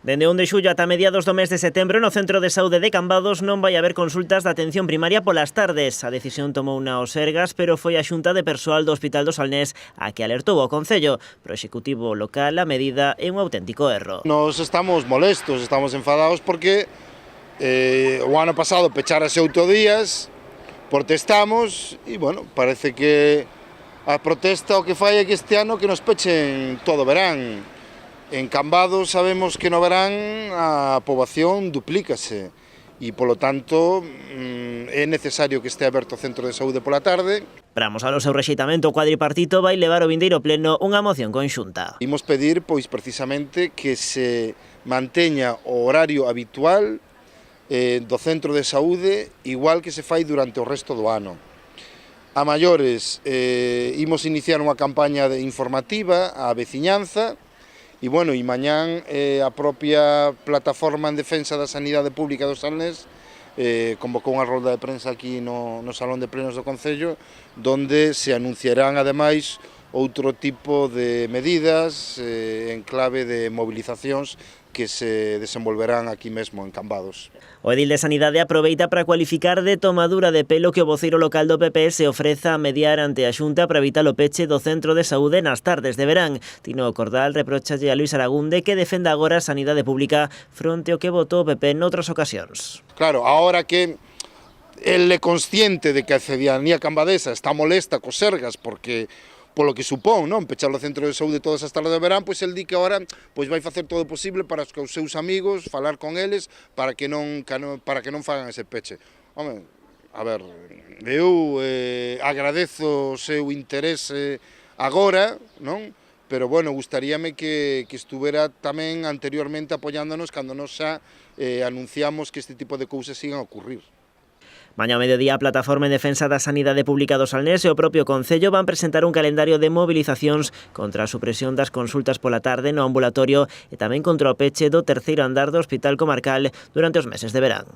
Dende 1 de xullo ata mediados do mes de setembro no Centro de Saúde de Cambados non vai haber consultas de atención primaria polas tardes. A decisión tomou unha o Sergas, pero foi a Xunta de Persoal do Hospital do Salnés a que alertou o Concello. Pro Executivo local a medida é un auténtico erro. Nos estamos molestos, estamos enfadados porque o ano pasado pecharase 8 días, protestamos e, bueno, parece que a protesta o que fai é que este ano que nos pechen todo o verán. En Cambados sabemos que no verán a poboación duplícase e, polo tanto, é necesario que este aberto o centro de saúde pola tarde. Para amosar o seu rexeitamento, o cuadripartito vai levar ao vindeiro pleno unha moción conxunta. Imos pedir, pois, precisamente, que se manteña o horario habitual do centro de saúde igual que se fai durante o resto do ano. A maiores, imos iniciar unha campaña informativa á veciñanza. E, bueno, e mañán a propia plataforma en defensa da sanidade pública do Salnés convocou unha rolda de prensa aquí no Salón de Plenos do Concello, donde se anunciarán, ademais, outro tipo de medidas en clave de movilizacións que se desenvolverán aquí mesmo en Cambados. O edil de Sanidade aproveita para cualificar de tomadura de pelo que o voceiro local do PP se ofreza a mediar ante a Xunta para evitar o peche do centro de saúde nas tardes de verán. Tino Cordal reprochalle a Luís Aragunde que defenda agora a sanidade pública fronte ao que votou o PP noutras ocasións. Claro, ahora que el é consciente de que a cidadanía cambadesa está molesta cos Sergas porque polo que supón, non, pechar o centro de saúde todas as tardes de verán, pois el di que agora pois vai facer todo o posible para que os seus amigos, falar con eles, para que non fagan ese peche. Home, a ver, eu agradezo o seu interese agora, non? Pero, bueno, gustaríame que estuvera tamén anteriormente apoiándonos cando nos xa anunciamos que este tipo de cousas sigan a ocurrir. Mañá ao mediodía a Plataforma en Defensa da Sanidade Pública do Salnés e o propio Concello van presentar un calendario de movilizacións contra a supresión das consultas pola tarde no ambulatorio e tamén contra o peche do terceiro andar do Hospital Comarcal durante os meses de verán.